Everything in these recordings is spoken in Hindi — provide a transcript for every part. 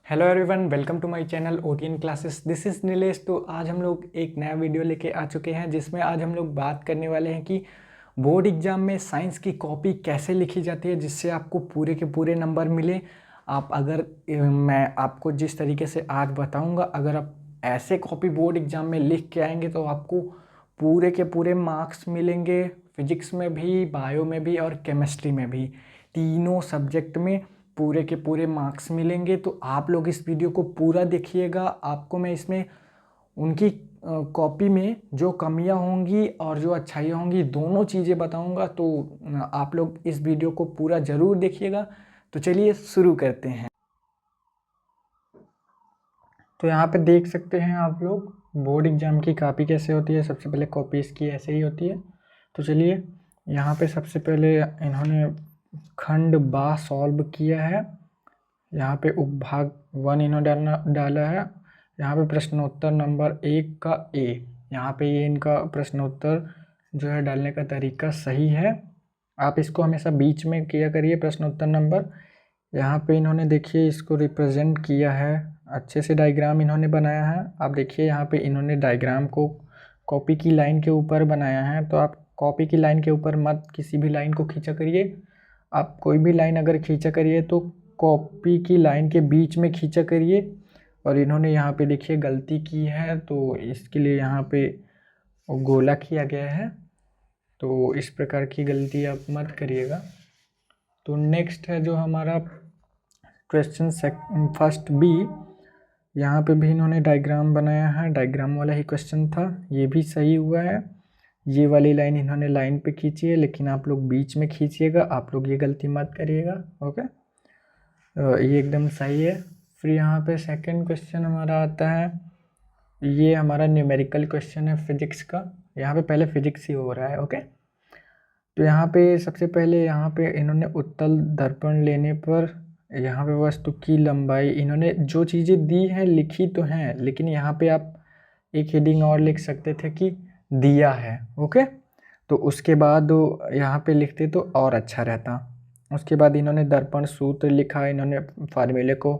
Hello everyone, welcome to my channel OTN classes. This is Nilesh. तो आज हम लोग एक नया वीडियो लेके आ चुके हैं जिसमें आज हम लोग बात करने वाले हैं कि बोर्ड एग्जाम में साइंस की कॉपी कैसे लिखी जाती है जिससे आपको पूरे के पूरे नंबर मिले। आप अगर मैं आपको जिस तरीके से आज बताऊंगा, अगर आप ऐसे कॉपी बोर्ड एग्जाम में लिख के आएंगे तो आपको पूरे के पूरे मार्क्स मिलेंगे। फिजिक्स में भी, बायो में भी और केमिस्ट्री में भी, तीनों सब्जेक्ट में पूरे के पूरे मार्क्स मिलेंगे। तो आप लोग इस वीडियो को पूरा देखिएगा। आपको मैं इसमें उनकी कॉपी में जो कमियां होंगी और जो अच्छाइयाँ होंगी दोनों चीज़ें बताऊंगा। तो आप लोग इस वीडियो को पूरा ज़रूर देखिएगा। तो चलिए शुरू करते हैं। तो यहाँ पे देख सकते हैं आप लोग बोर्ड एग्जाम की कॉपी कैसे होती है। सबसे पहले कॉपी इसकी ऐसे ही होती है। तो चलिए, यहाँ पे सबसे पहले इन्होंने खंड बा सॉल्व किया है। यहाँ पे उपभाग 1 इन्होंने डाला है। यहाँ पे प्रश्नोत्तर नंबर 1 का ए। यहाँ पे ये इनका प्रश्नोत्तर जो है डालने का तरीका सही है। आप इसको हमेशा बीच में किया करिए प्रश्नोत्तर नंबर। यहाँ पे इन्होंने देखिए इसको रिप्रेजेंट किया है, अच्छे से डायग्राम इन्होंने बनाया है। आप देखिए यहाँ पे इन्होंने डायग्राम को कॉपी की लाइन के ऊपर बनाया है। तो आप कॉपी की लाइन के ऊपर मत किसी भी लाइन को खींचा करिए। आप कोई भी लाइन अगर खींचा करिए तो कॉपी की लाइन के बीच में खींचा करिए। और इन्होंने यहाँ पे देखिए गलती की है, तो इसके लिए यहाँ पे गोला किया गया है। तो इस प्रकार की गलती आप मत करिएगा। तो नेक्स्ट है जो हमारा क्वेश्चन फर्स्ट बी। यहाँ पे भी इन्होंने डायग्राम बनाया है, डायग्राम वाला ही क्वेश्चन था, ये भी सही हुआ है। ये वाली लाइन इन्होंने लाइन पे खींची है, लेकिन आप लोग बीच में खींचिएगा। आप लोग ये गलती मत करिएगा। ओके, ये एकदम सही है। फिर यहाँ पे सेकंड क्वेश्चन हमारा आता है, ये हमारा न्यूमेरिकल क्वेश्चन है फिजिक्स का। यहाँ पे पहले फिजिक्स ही हो रहा है। ओके, तो यहाँ पे सबसे पहले यहाँ पे इन्होंने उत्तल दर्पण लेने पर यहाँ पे वस्तु की लंबाई, इन्होंने जो चीज़ें दी हैं लिखी तो हैं, लेकिन यहाँ पे आप एक हेडिंग और लिख सकते थे कि दिया है। ओके, तो उसके बाद यहाँ पे लिखते तो और अच्छा रहता। उसके बाद इन्होंने दर्पण सूत्र लिखा, इन्होंने फार्मूले को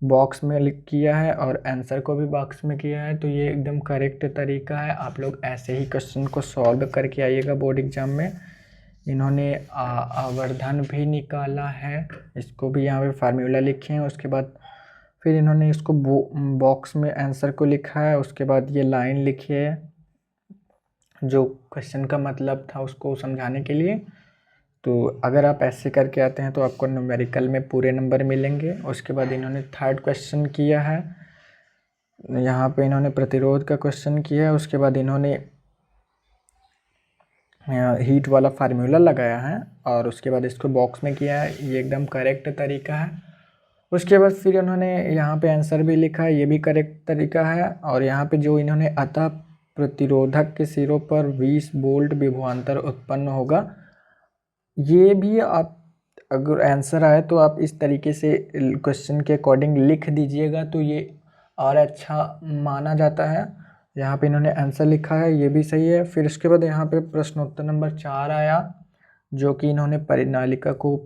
बॉक्स में लिख किया है और आंसर को भी बॉक्स में किया है। तो ये एकदम करेक्ट तरीका है। आप लोग ऐसे ही क्वेश्चन को सॉल्व करके आइएगा बोर्ड एग्जाम में। इन्होंने आवर्धन भी निकाला है, इसको भी यहाँ पे फार्मूला लिखे हैं। उसके बाद फिर इन्होंने इसको बॉक्स में आंसर को लिखा है। उसके बाद ये लाइन लिखी है जो क्वेश्चन का मतलब था उसको समझाने के लिए। तो अगर आप ऐसे करके आते हैं तो आपको न्यूमेरिकल में पूरे नंबर मिलेंगे। उसके बाद इन्होंने थर्ड क्वेश्चन किया है, यहाँ पे इन्होंने प्रतिरोध का क्वेश्चन किया है। उसके बाद इन्होंने हीट वाला फार्मूला लगाया है और उसके बाद इसको बॉक्स में किया है। ये एकदम करेक्ट तरीका है। उसके बाद फिर इन्होंने यहाँ पे आंसर भी लिखा है, ये भी करेक्ट तरीका है। और यहाँ पे जो इन्होंने अतः प्रतिरोधक के सिरों पर 20 वोल्ट विभवांतर उत्पन्न होगा, ये भी आप अगर आंसर आए तो आप इस तरीके से क्वेश्चन के अकॉर्डिंग लिख दीजिएगा, तो ये और अच्छा माना जाता है। यहाँ पे इन्होंने आंसर लिखा है, ये भी सही है। फिर उसके बाद यहाँ पे प्रश्नोत्तर नंबर 4 आया, जो कि इन्होंने परिनालिका को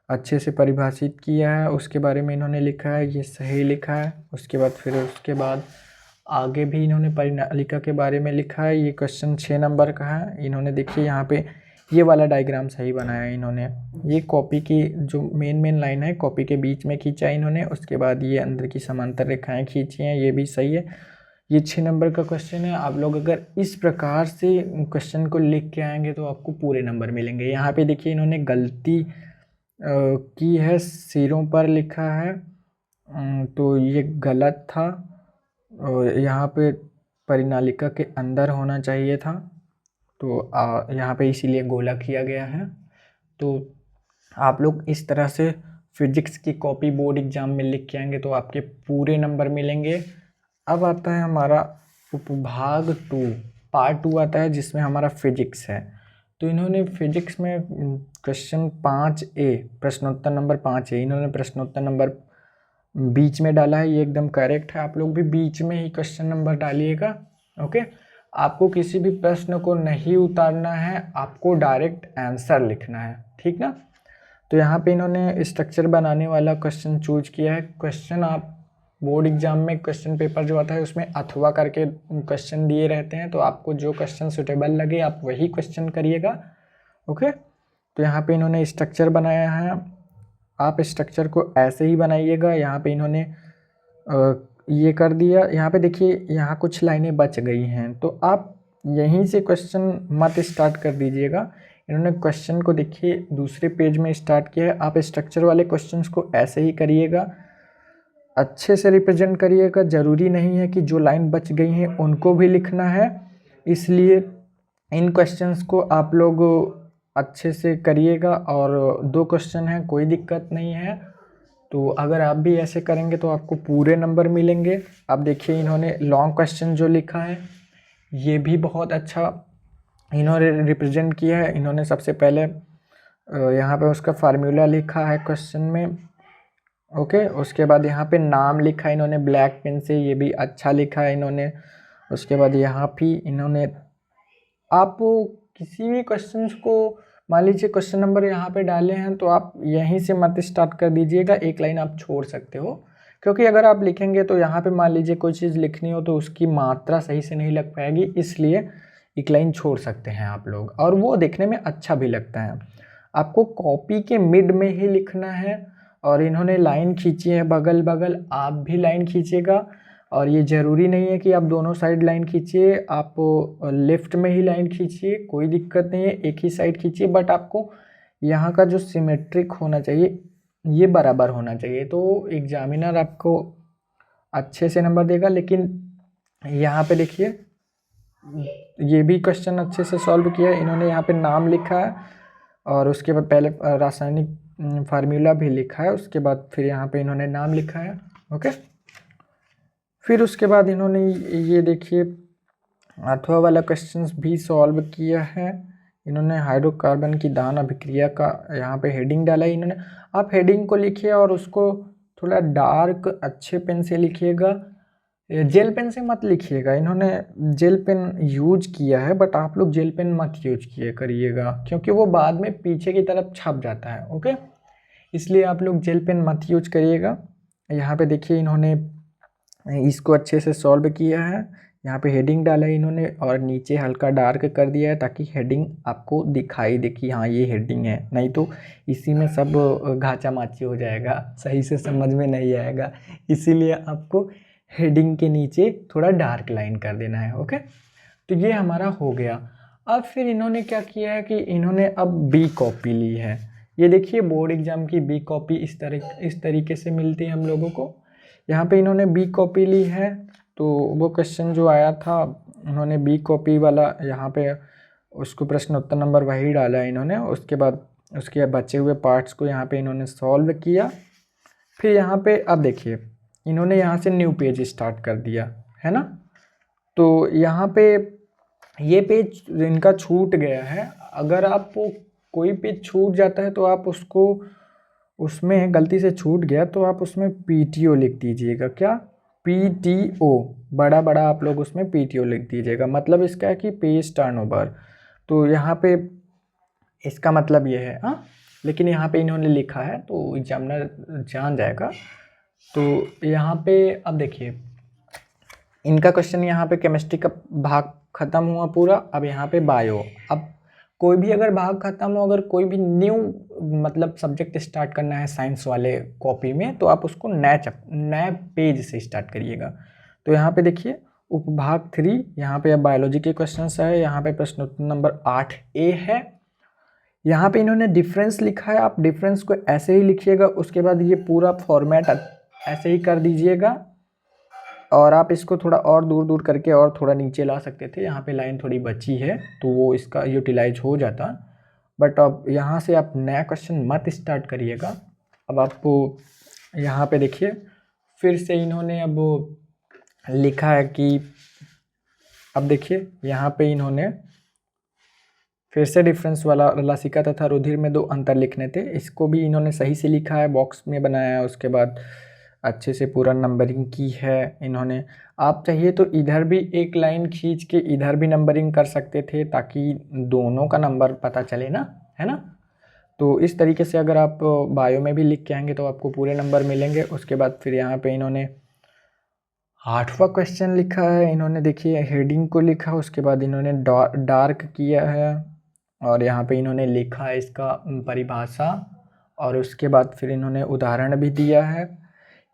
अच्छे से परिभाषित किया है, उसके बारे में इन्होंने लिखा है, ये सही लिखा है। उसके बाद आगे भी इन्होंने परिनालिका के बारे में लिखा है। ये क्वेश्चन 6 नंबर का है। इन्होंने देखिए यहाँ पे ये वाला डायग्राम सही बनाया है इन्होंने। ये कॉपी की जो मेन लाइन है कॉपी के बीच में खींचा है इन्होंने। उसके बाद ये अंदर की समांतर रेखाएं खींची हैं, ये भी सही है। ये 6 नंबर का क्वेश्चन है। आप लोग अगर इस प्रकार से क्वेश्चन को लिख के आएंगे तो आपको पूरे नंबर मिलेंगे। यहाँ पे देखिए इन्होंने गलती की है, सिरों पर लिखा है, तो ये गलत था। और यहाँ पे परिनालिका के अंदर होना चाहिए था, तो यहाँ पे इसीलिए गोला किया गया है। तो आप लोग इस तरह से फिजिक्स की कॉपी बोर्ड एग्जाम में लिख के आएंगे तो आपके पूरे नंबर मिलेंगे। अब आता है हमारा उपभाग 2, पार्ट 2 आता है जिसमें हमारा फिजिक्स है। तो इन्होंने फिजिक्स में क्वेश्चन 5A, प्रश्नोत्तर नंबर 5A, इन्होंने प्रश्नोत्तर नंबर बीच में डाला है, ये एकदम करेक्ट है। आप लोग भी बीच में ही क्वेश्चन नंबर डालिएगा। ओके, आपको किसी भी प्रश्न को नहीं उतारना है, आपको डायरेक्ट आंसर लिखना है, ठीक ना। तो यहाँ पे इन्होंने स्ट्रक्चर बनाने वाला क्वेश्चन चूज किया है। क्वेश्चन आप बोर्ड एग्जाम में क्वेश्चन पेपर जो आता है उसमें अथवा करके क्वेश्चन दिए रहते हैं, तो आपको जो क्वेश्चन सुटेबल लगे आप वही क्वेश्चन करिएगा। ओके, तो यहाँ पे इन्होंने स्ट्रक्चर बनाया है, आप स्ट्रक्चर को ऐसे ही बनाइएगा। यहाँ पे इन्होंने ये कर दिया। यहाँ पे देखिए यहाँ कुछ लाइनें बच गई हैं, तो आप यहीं से क्वेश्चन मत स्टार्ट कर दीजिएगा। इन्होंने क्वेश्चन को देखिए दूसरे पेज में स्टार्ट किया है। आप स्ट्रक्चर वाले क्वेश्चंस को ऐसे ही करिएगा, अच्छे से रिप्रेजेंट करिएगा। ज़रूरी नहीं है कि जो लाइन बच गई हैं उनको भी लिखना है, इसलिए इन क्वेश्चंस को आप लोग अच्छे से करिएगा। और 2 क्वेश्चन हैं, कोई दिक्कत नहीं है। तो अगर आप भी ऐसे करेंगे तो आपको पूरे नंबर मिलेंगे। अब देखिए इन्होंने लॉन्ग क्वेश्चन जो लिखा है ये भी बहुत अच्छा इन्होंने रिप्रेजेंट किया है। इन्होंने सबसे पहले यहाँ पे उसका फार्मूला लिखा है क्वेश्चन में। ओके, उसके बाद यहाँ पे नाम लिखा है इन्होंने ब्लैक पेन से, ये भी अच्छा लिखा है इन्होंने। उसके बाद यहाँ भी इन्होंने, आप किसी भी क्वेश्चंस को मान लीजिए क्वेश्चन नंबर यहाँ पे डाले हैं तो आप यहीं से मत स्टार्ट कर दीजिएगा, एक लाइन आप छोड़ सकते हो, क्योंकि अगर आप लिखेंगे तो यहाँ पे मान लीजिए कोई चीज़ लिखनी हो तो उसकी मात्रा सही से नहीं लग पाएगी, इसलिए एक लाइन छोड़ सकते हैं आप लोग, और वो देखने में अच्छा भी लगता है। आपको कॉपी के मिड में ही लिखना है, और इन्होंने लाइन खींची है बगल बगल, आप भी लाइन खींचिएगा। और ये ज़रूरी नहीं है कि आप दोनों साइड लाइन खींचिए, आप लेफ़्ट में ही लाइन खींचिए, कोई दिक्कत नहीं है, एक ही साइड खींचिए, बट आपको यहाँ का जो सिमेट्रिक होना चाहिए ये बराबर होना चाहिए, तो एग्जामिनर आपको अच्छे से नंबर देगा। लेकिन यहाँ पे देखिए ये भी क्वेश्चन अच्छे से सॉल्व किया है इन्होंने। यहाँ पे नाम लिखा है और उसके बाद पहले रासायनिक फार्मूला भी लिखा है, उसके बाद फिर यहाँ पे इन्होंने नाम लिखा है। ओके, फिर उसके बाद इन्होंने ये देखिए अथवा वाला क्वेश्चंस भी सॉल्व किया है इन्होंने। हाइड्रोकार्बन की दान अभिक्रिया का यहाँ पे हेडिंग डाला है इन्होंने। आप हेडिंग को लिखिए और उसको थोड़ा डार्क अच्छे पेन से लिखिएगा, जेल पेन से मत लिखिएगा। इन्होंने जेल पेन यूज किया है, बट आप लोग जेल पेन मत यूज किए करिएगा, क्योंकि वो बाद में पीछे की तरफ छप जाता है। ओके, इसलिए आप लोग जेल पेन मत यूज करिएगा। यहाँ पे देखिए इन्होंने इसको अच्छे से सॉल्व किया है। यहाँ पे हेडिंग डाला है इन्होंने और नीचे हल्का डार्क कर दिया है ताकि हेडिंग आपको दिखाई दे कि हाँ ये हेडिंग है, नहीं तो इसी में सब घाचा माची हो जाएगा, सही से समझ में नहीं आएगा। इसीलिए आपको हेडिंग के नीचे थोड़ा डार्क लाइन कर देना है। ओके, तो ये हमारा हो गया। अब फिर इन्होंने क्या किया है कि इन्होंने अब बी कॉपी ली है। ये देखिए बोर्ड एग्जाम की बी कॉपी इस तरीके से मिलती है हम लोगों को। यहाँ पे इन्होंने बी कॉपी ली है, तो वो क्वेश्चन जो आया था उन्होंने बी कॉपी वाला यहाँ पे उसको प्रश्न उत्तर नंबर वही डाला है इन्होंने। उसके बाद उसके बचे हुए पार्ट्स को यहाँ पे इन्होंने सॉल्व किया। फिर यहाँ पे अब देखिए इन्होंने यहाँ से न्यू पेज स्टार्ट कर दिया है ना। तो यहाँ पे ये पेज इनका छूट गया है। अगर आपको कोई पेज छूट जाता है तो आप उसको, उसमें गलती से छूट गया तो आप उसमें PTO लिख दीजिएगा। क्या? PTO, बड़ा बड़ा आप लोग उसमें PTO लिख दीजिएगा। मतलब इसका है कि पेज टर्नओवर। तो यहाँ पे इसका मतलब ये है हाँ, लेकिन यहाँ पे इन्होंने लिखा है तो एग्जामिनर जान जाएगा। तो यहाँ पे अब देखिए इनका क्वेश्चन यहाँ पे केमिस्ट्री का भाग खत्म हुआ पूरा। अब यहाँ पे बायो, अब कोई भी अगर भाग खत्म हो, अगर कोई भी न्यू मतलब सब्जेक्ट स्टार्ट करना है साइंस वाले कॉपी में, तो आप उसको नए पेज से स्टार्ट करिएगा। तो यहाँ पे देखिए उपभाग 3, यहाँ पे अब बायोलॉजी के क्वेश्चंस है। यहाँ पे प्रश्न उत्तर नंबर 8A है। यहाँ पे इन्होंने डिफरेंस लिखा है, आप डिफरेंस को ऐसे ही लिखिएगा। उसके बाद ये पूरा फॉर्मेट ऐसे ही कर दीजिएगा, और आप इसको थोड़ा और दूर दूर करके और थोड़ा नीचे ला सकते थे। यहाँ पे लाइन थोड़ी बची है तो वो इसका यूटिलाइज हो जाता, बट अब यहाँ से आप नया क्वेश्चन मत स्टार्ट करिएगा। अब आपको यहाँ पे देखिए फिर से इन्होंने अब लिखा है कि, अब देखिए यहाँ पे इन्होंने फिर से डिफरेंस वाला लसिका तथा रुधिर में 2 अंतर लिखने थे, इसको भी इन्होंने सही से लिखा है, बॉक्स में बनाया है। उसके बाद अच्छे से पूरा नंबरिंग की है इन्होंने। आप चाहिए तो इधर भी एक लाइन खींच के इधर भी नंबरिंग कर सकते थे ताकि दोनों का नंबर पता चले ना, है ना। तो इस तरीके से अगर आप बायो में भी लिख के आएंगे तो आपको पूरे नंबर मिलेंगे। उसके बाद फिर यहाँ पे इन्होंने 8वां क्वेश्चन लिखा है, इन्होंने देखिए हेडिंग को लिखा, उसके बाद इन्होंने डार्क किया है और यहाँ पे इन्होंने लिखा है इसका परिभाषा, और उसके बाद फिर इन्होंने उदाहरण भी दिया है।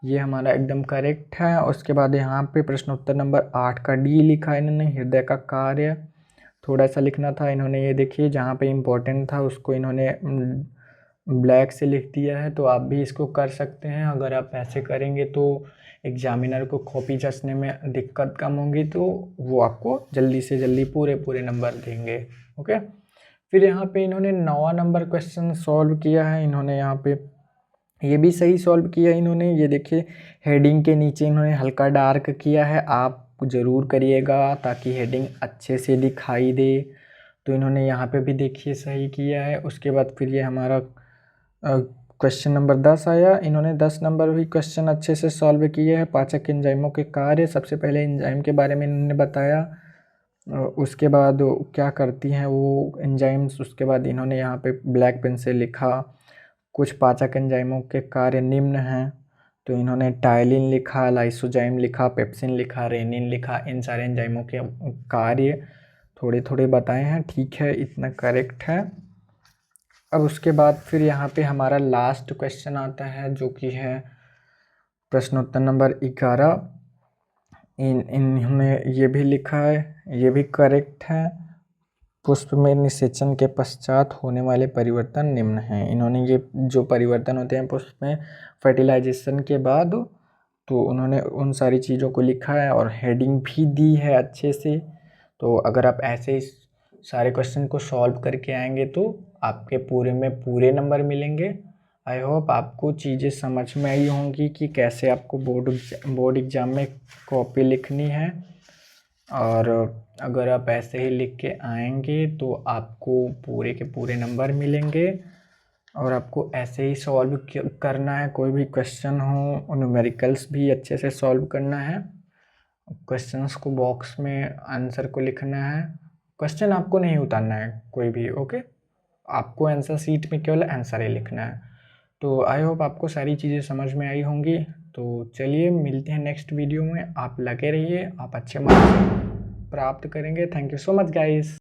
ये हमारा एकदम करेक्ट है। उसके बाद यहाँ पे प्रश्न उत्तर नंबर 8 का डी लिखा है इन्होंने, हृदय का कार्य थोड़ा सा लिखना था इन्होंने, ये देखिए जहाँ पे इम्पोर्टेंट था उसको इन्होंने ब्लैक से लिख दिया है। तो आप भी इसको कर सकते हैं। अगर आप ऐसे करेंगे तो एग्जामिनर को कॉपी जचने में दिक्कत कम होगी, तो वो आपको जल्दी से जल्दी पूरे नंबर देंगे। ओके, फिर यहाँ पे इन्होंने 9वां नंबर क्वेश्चन सॉल्व किया है इन्होंने, यहाँ पे ये भी सही सॉल्व किया इन्होंने। ये देखिए हेडिंग के नीचे इन्होंने हल्का डार्क किया है, आप ज़रूर करिएगा ताकि हेडिंग अच्छे से दिखाई दे। तो इन्होंने यहाँ पे भी देखिए सही किया है। उसके बाद फिर ये हमारा क्वेश्चन नंबर 10 आया, इन्होंने 10 नंबर भी क्वेश्चन अच्छे से सॉल्व किए हैं। पाचक एंजाइमों के कार्य, सबसे पहले एंजाइम के बारे में इन्होंने बताया, उसके बाद क्या करती हैं वो एंजाइम्स। उसके बाद इन्होंने यहाँ पे ब्लैक पेन से लिखा कुछ पाचक एंजाइमों के कार्य निम्न हैं। तो इन्होंने टाइलिन लिखा, लाइसोजाइम लिखा, पेप्सिन लिखा, रेनिन लिखा, इन सारे एंजाइमों के कार्य थोड़े थोड़े बताए हैं। ठीक है, इतना करेक्ट है। अब उसके बाद फिर यहाँ पे हमारा लास्ट क्वेश्चन आता है जो कि है प्रश्नोत्तर नंबर 11। इन्होंने ये भी लिखा है, ये भी करेक्ट है। पुष्प में निषेचन के पश्चात होने वाले परिवर्तन निम्न हैं। इन्होंने ये जो परिवर्तन होते हैं पुष्प में फर्टिलाइजेशन के बाद, तो उन्होंने उन सारी चीज़ों को लिखा है और हेडिंग भी दी है अच्छे से। तो अगर आप ऐसे ही सारे क्वेश्चन को सॉल्व करके आएंगे तो आपके पूरे में पूरे नंबर मिलेंगे। आई होप आपको चीज़ें समझ में आई होंगी कि कैसे आपको बोर्ड एग्ज़ाम में कॉपी लिखनी है। और अगर आप ऐसे ही लिख के आएंगे तो आपको पूरे के पूरे नंबर मिलेंगे। और आपको ऐसे ही सॉल्व करना है, कोई भी क्वेश्चन हो, न्यूमेरिकल्स भी अच्छे से सॉल्व करना है। क्वेश्चंस को बॉक्स में आंसर को लिखना है, क्वेश्चन आपको नहीं उतारना है कोई भी। ओके, आपको आंसर शीट में केवल आंसर ही लिखना है। तो आई होप आपको सारी चीज़ें समझ में आई होंगी। तो चलिए मिलते हैं नेक्स्ट वीडियो में। आप लगे रहिए, आप अच्छे मार्क्स प्राप्त करेंगे। Thank you so much guys.